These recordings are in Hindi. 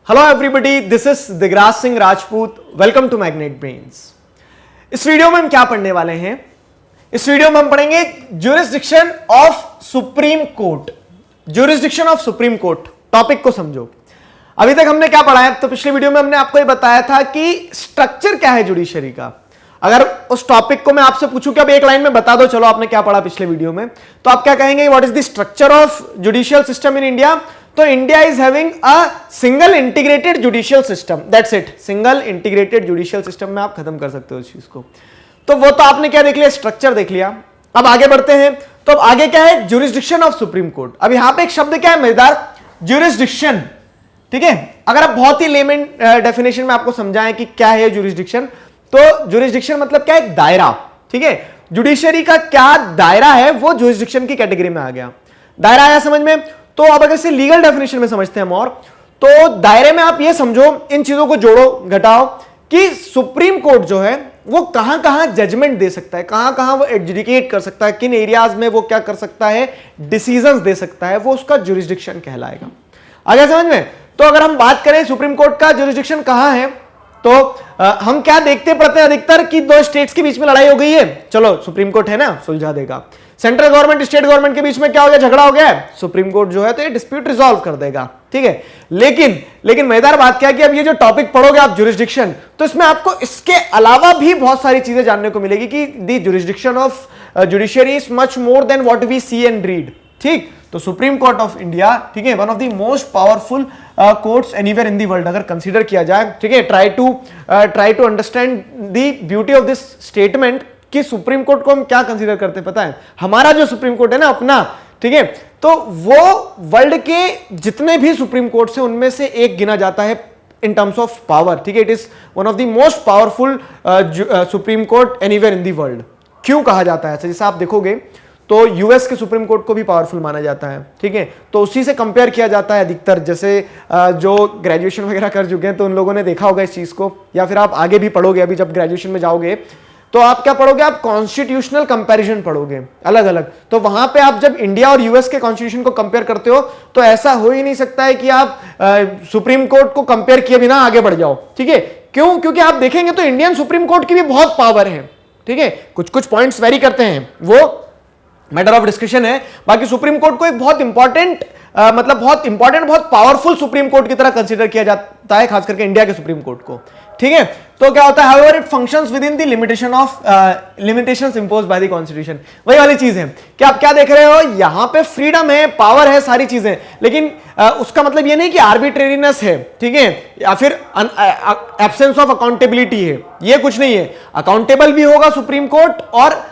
Hello everybody, this is Digraj Singh Rajput. Welcome to magnet brains. इस वीडियो में हम क्या पढ़ने वाले हैं? इस वीडियो में हम पढ़ेंगे jurisdiction of supreme court. Jurisdiction of supreme court topic को समझो। अभी तक हमने क्या पढ़ा है? तो पिछले वीडियो में हमने आपको ये बताया था कि स्ट्रक्चर क्या है जुडिशरी का। अगर उस टॉपिक को मैं आपसे पूछूं कि अब एक लाइन में बता दो, चलो आपने क्या पढ़ा पिछले वीडियो में, तो आप क्या कहेंगे? What is the structure of judicial system in India? तो India is having a single integrated judicial system, that's it. Single integrated judicial system में आप खत्म कर सकते हो इस चीज को। तो वो तो आपने क्या देख लिया? स्ट्रक्चर देख लिया। अब आगे बढ़ते हैं। तो अब आगे क्या है? Jurisdiction of supreme court. अब यहां पे एक शब्द क्या है मजेदार? ज्यूरिसडिक्शन। ठीक है, अगर आप बहुत ही लेमन डेफिनेशन में आपको समझाएं कि क्या है ज्यूरिसडिक्शन, तो ज्यूरिसडिक्शन मतलब क्या है? दायरा। ठीक है, जुडिशरी का क्या दायरा है वो ज्यूरिसडिक्शन की कैटेगरी में आ गया। दायरा आया समझ में? तो अब अगर से लीगल डेफिनेशन में समझते हैं हम, और तो दायरे में आप ये समझो, इन चीजों को जोड़ो घटाओ कि सुप्रीम कोर्ट जो है वो कहां कहां जजमेंट दे सकता है, कहां कहां वो एडजुडिकेट कर सकता है, किन एरियाज में वो क्या कर सकता है, डिसीजंस दे सकता है, वो उसका ज्यूरिसडिक्शन कहलाएगा। आगे समझ में? तो अगर हम बात करें सुप्रीम कोर्ट का ज्यूरिसडिक्शन कहां है, तो हम क्या देखते पड़ते हैं अधिकतर कि दो स्टेट्स के बीच में लड़ाई हो गई है, चलो सुप्रीम कोर्ट है ना, सुलझा देगा। सेंट्रल गवर्नमेंट स्टेट गवर्नमेंट के बीच में क्या हो गया? झगड़ा हो गया है, सुप्रीम कोर्ट जो है तो ये डिस्प्यूट रिजॉल्व कर देगा। ठीक है, लेकिन मजेदार बात क्या है कि अब ये जो टॉपिक पढ़ोगे आप ज्यूरिसडिक्शन, तो इसमें आपको इसके अलावा भी बहुत सारी चीजें जानने को मिलेगी कि the jurisdiction of judiciary is much more than what we see and read. ठीक, तो सुप्रीम कोर्ट ऑफ इंडिया, ठीक है, one of the most powerful courts anywhere in the world अगर कंसीडर किया जाए। ठीक है, try to understand the beauty of this statement कि सुप्रीम कोर्ट को हम क्या कंसीडर करते हैं पता है? हमारा जो सुप्रीम कोर्ट है ना अपना, ठीक है, तो वो वर्ल्ड के जितने भी सुप्रीम कोर्ट हैं उनमें से एक गिना जाता है इन टर्म्स ऑफ पावर। ठीक है, it is one of the most powerful supreme court anywhere in the world. क्यों कहा जाता है ऐसा? जैसे आप देखोगे तो यूएस के सुप्रीम कोर्ट को भी पावरफुल माना जाता है। ठीक है, तो उसी से कंपेयर किया जाता है अधिकतर। जैसे जो ग्रेजुएशन वगैरह कर चुके हैं तो उन लोगों ने देखा होगा इस चीज को, या फिर आप आगे भी पढ़ोगे, अभी जब ग्रेजुएशन में जाओगे तो आप क्या पढ़ोगे? आप कॉन्स्टिट्यूशनल कंपैरिजन पढ़ोगे अलग अलग। तो वहां पे आप जब इंडिया और यूएस के कॉन्स्टिट्यूशन को कंपेयर करते हो तो ऐसा हो ही नहीं सकता है कि आप सुप्रीम कोर्ट को कंपेयर किए बिना आगे बढ़ जाओ। ठीक है, क्यों? क्योंकि आप देखेंगे तो इंडियन सुप्रीम कोर्ट की भी बहुत पावर है। ठीक है, कुछ कुछ पॉइंट्स वेरी करते हैं, वो मैटर ऑफ डिस्कशन है। बाकी सुप्रीम कोर्ट को एक बहुत इंपॉर्टेंट बहुत पावरफुल सुप्रीम कोर्ट की तरह कंसीडर किया जाता है, खास करके इंडिया के सुप्रीम कोर्ट को। ठीक है, तो क्या होता है? However it functions with in the limitations imposed by the constitution. वही वाली चीज है कि आप क्या देख रहे हो, यहां पे फ्रीडम है, पावर है, सारी चीजें, लेकिन उसका मतलब ये नहीं कि आर्बिट्रेरीनेस है, ठीक है, या फिर एब्सेंस ऑफ अकाउंटेबिलिटी है, ये कुछ नहीं है। अकाउंटेबल भी होगा सुप्रीम कोर्ट, और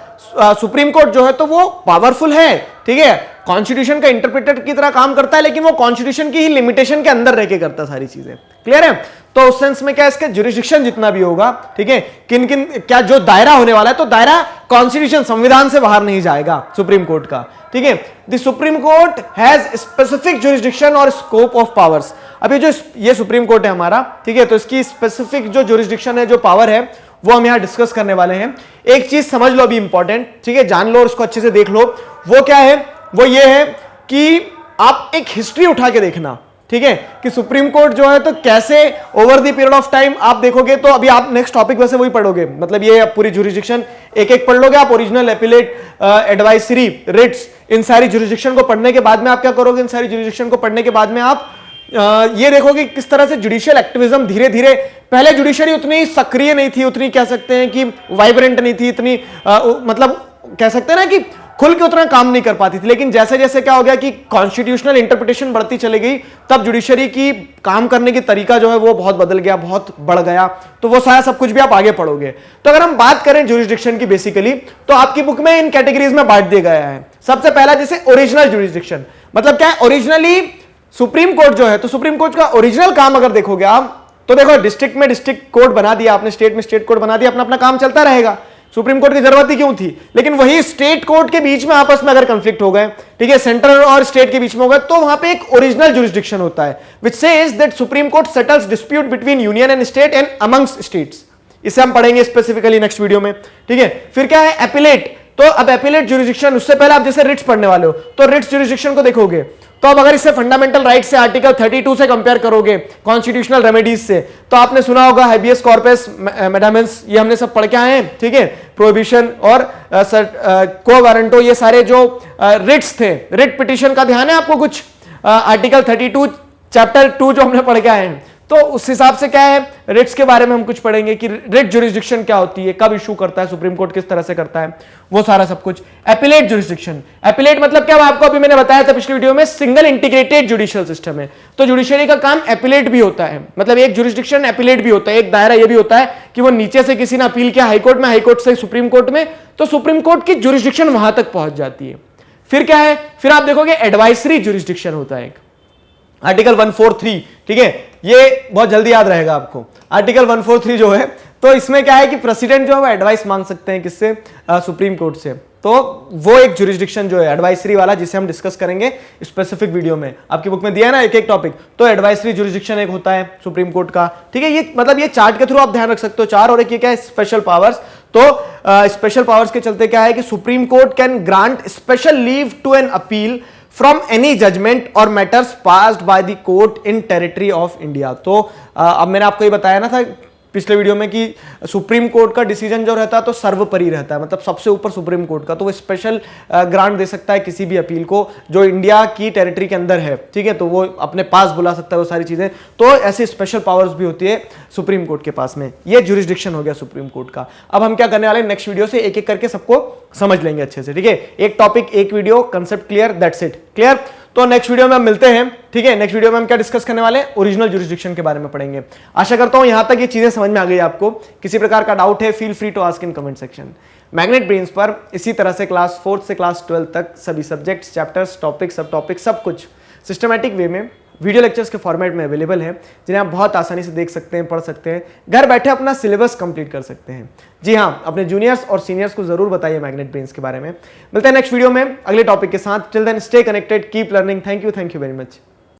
सुप्रीम कोर्ट जो है तो वो पावरफुल है। ठीक है, कॉन्स्टिट्यूशन का इंटरप्रेटर की तरह काम करता है, लेकिन वो कॉन्स्टिट्यूशन की ही लिमिटेशन के अंदर रह के करता है सारी चीजें। क्लियर है? तो उस सेंस में क्या, इसका ज्यूरिसडिक्शन जितना भी होगा, ठीक है, किन किन क्या जो दायरा होने वाला है, तो दायरा कॉन्स्टिट्यूशन संविधान से बाहर नहीं जाएगा सुप्रीम कोर्ट का। ठीक है, the supreme court has specific jurisdiction और स्कोप ऑफ पावर्स। अभी जो ये सुप्रीम कोर्ट है हमारा, ठीक है, तो इसकी स्पेसिफिक जो ज्यूरिसडिक्शन है, जो पावर है, वो हम यहां डिस्कस करने वाले हैं। एक चीज समझ लो अभी इंपॉर्टेंट, ठीक है, जान लो और उसको अच्छे से देख लो। वो क्या है? वो ये है कि आप एक हिस्ट्री उठा के देखना, ठीक है, कि सुप्रीम कोर्ट जो है तो कैसे over the period of time आप देखोगे, तो अभी आप नेक्स्ट टॉपिक वैसे वही पढ़ोगे, मतलब ये पूरी ज्यूरिसडिक्शन एक एक पढ़ लोगे आप। ओरिजिनल, एपिलेट, एडवाइसरी, रिट्स, इन सारी ज्यूरिसडिक्शन को पढ़ने के बाद में आप क्या करोगे? इन सारी ज्यूरिसडिक्शन को पढ़ने के बाद में आप ये देखोगे किस तरह से जुडिशियल एक्टिविज्म धीरे धीरे, पहले जुडिशरी उतनी सक्रिय नहीं थी, उतनी कह सकते हैं कि वाइब्रेंट नहीं थी, इतनी मतलब कह सकते हैं ना कि खुल के उतना काम नहीं कर पाती थी। लेकिन जैसे जैसे क्या हो गया कि कॉन्स्टिट्यूशनल इंटरप्रिटेशन बढ़ती चली गई, तब जुडिशरी की काम करने की तरीका जो है वो बहुत बदल गया, बहुत बढ़ गया। तो वो सारा सब कुछ भी आप आगे पढ़ोगे। तो अगर हम बात करें ज्यूरिसडिक्शन की बेसिकली, तो आपकी बुक में इन कैटेगरीज में बांट दिया गया है। सबसे पहला जैसे ओरिजिनल ज्यूरिसडिक्शन, मतलब क्या है? ओरिजिनली सुप्रीम कोर्ट जो है, तो सुप्रीम कोर्ट का ओरिजिनल काम अगर देखोगे आप, तो देखो डिस्ट्रिक्ट में डिस्ट्रिक्ट कोर्ट बना दिया आपने, स्टेट में स्टेट कोर्ट बना दिया, अपना अपना काम चलता रहेगा। सुप्रीम कोर्ट की जरूरत ही क्यों थी? लेकिन वही स्टेट कोर्ट के बीच में आपस में अगर कंफ्लिक्ट हो गए, ठीक है, सेंट्रल और स्टेट के बीच में हो गए, तो वहां पे एक ओरिजिनल ज्यूरिसडिक्शन होता है, which says that supreme court settles dispute between union and state and amongst states. इसे हम पढ़ेंगे स्पेसिफिकली नेक्स्ट वीडियो में। ठीक है, फिर क्या है? एपिलेट। तो अब एपिलेट ज्यूरिसडिक्शन, उससे पहले आप जैसे रिट्स पढ़ने वाले हो, तो रिट्स ज्यूरिसडिक्शन को देखोगे तो अब अगर इसे फंडामेंटल राइट से आर्टिकल 32 से कंपेयर करोगे कॉन्स्टिट्यूशनल रेमेडीज से, तो आपने सुना होगा हैबियस कॉर्पस मेडामेंस, ये हमने सब पढ़ के आए हैं, ठीक है। प्रोहिबिशन और को वारंटो, ये सारे जो रिट्स थे, रिट पिटिशन का ध्यान है आपको कुछ, आर्टिकल 32 चैप्टर 2 जो हमने पढ़ के आए हैं। तो उस हिसाब से क्या है, रिट्स के बारे में हम कुछ पढ़ेंगे कि रिट जुरिस्डिक्शन क्या होती है, कब इशू करता है सुप्रीम कोर्ट, किस तरह से करता है, वो सारा सब कुछ। एपिलेट जुरिस्डिक्शन, एपिलेट मतलब क्या, आपको अभी मैंने बताया था पिछली वीडियो में, सिंगल इंटीग्रेटेड जुडिशियल सिस्टम है। तो जुडिशरी का काम एपिलेट भी होता है, मतलब एक जुरिस्डिक्शन एपिलेट भी होता है, एक दायरा ये भी होता है कि वो नीचे से किसी ने अपील किया हाईकोर्ट में, हाईकोर्ट से सुप्रीम कोर्ट में, तो सुप्रीम कोर्ट की जुरिस्डिक्शन वहां तक पहुंच जाती है। फिर क्या है, फिर आप देखोगे एडवाइसरी जुरिस्डिक्शन होता है, आर्टिकल 143, ठीक है, ये बहुत जल्दी याद रहेगा आपको। आर्टिकल 143 जो है, तो इसमें क्या है कि प्रेसिडेंट जो है वो एडवाइस मांग सकते हैं किससे, सुप्रीम कोर्ट से। तो वो एक जुरिस्डिक्शन जो है एडवाइसरी वाला, जिसे हम डिस्कस करेंगे स्पेसिफिक वीडियो में, आपकी बुक में दिया है ना एक एक टॉपिक, तो एडवाइसरी जुरिस्डिक्शन एक होता है सुप्रीम कोर्ट का, ठीक है। ये मतलब ये चार्ट के थ्रू आप ध्यान रख सकते हो, 4, और एक ये क्या है, स्पेशल पावर्स। तो स्पेशल पावर्स के चलते क्या है कि supreme court can grant special leave to an appeal from any judgment और matters passed by the court in territory of India. तो अब मैंने आपको ये बताया ना था पिछले वीडियो में कि सुप्रीम कोर्ट का डिसीजन जो रहता है तो सर्वोपरि रहता है, मतलब सबसे ऊपर सुप्रीम कोर्ट का, तो वो स्पेशल ग्रांट दे सकता है किसी भी अपील को जो इंडिया की टेरिटरी के अंदर है, ठीक है, तो वो अपने पास बुला सकता है वो सारी चीजें। तो ऐसी स्पेशल पावर्स भी होती है सुप्रीम कोर्ट के पास में। ये जुरिस्डिक्शन हो गया सुप्रीम कोर्ट का। अब हम क्या करने वाले हैं, नेक्स्ट वीडियो से एक एक करके सबको समझ लेंगे अच्छे से, ठीक है। एक टॉपिक, एक video, concept clear, that's it, clear. तो नेक्स्ट वीडियो में हम मिलते हैं, ठीक है। नेक्स्ट वीडियो में हम क्या डिस्कस करने वाले हैं, ओरिजिनल जुरिस्डिक्शन के बारे में पढ़ेंगे। आशा करता हूं यहां तक ये चीजें समझ में आ गई आपको। किसी प्रकार का डाउट है, feel free to ask in comment section. Magnet brains पर इसी तरह से क्लास 4 से क्लास 12 तक सभी सब्जेक्ट्स, चैप्टर्स, टॉपिक, सब टॉपिक, सब कुछ सिस्टमैटिक वे में वीडियो लेक्चर्स के फॉर्मेट में अवेलेबल है, जिन्हें आप बहुत आसानी से देख सकते हैं, पढ़ सकते हैं, घर बैठे अपना सिलेबस कंप्लीट कर सकते हैं। जी हाँ, अपने जूनियर्स और सीनियर्स को जरूर बताइए मैग्नेट ब्रेन्स के बारे में। मिलते हैं नेक्स्ट वीडियो में अगले टॉपिक के साथ। Till then stay connected, keep learning. Thank you very much.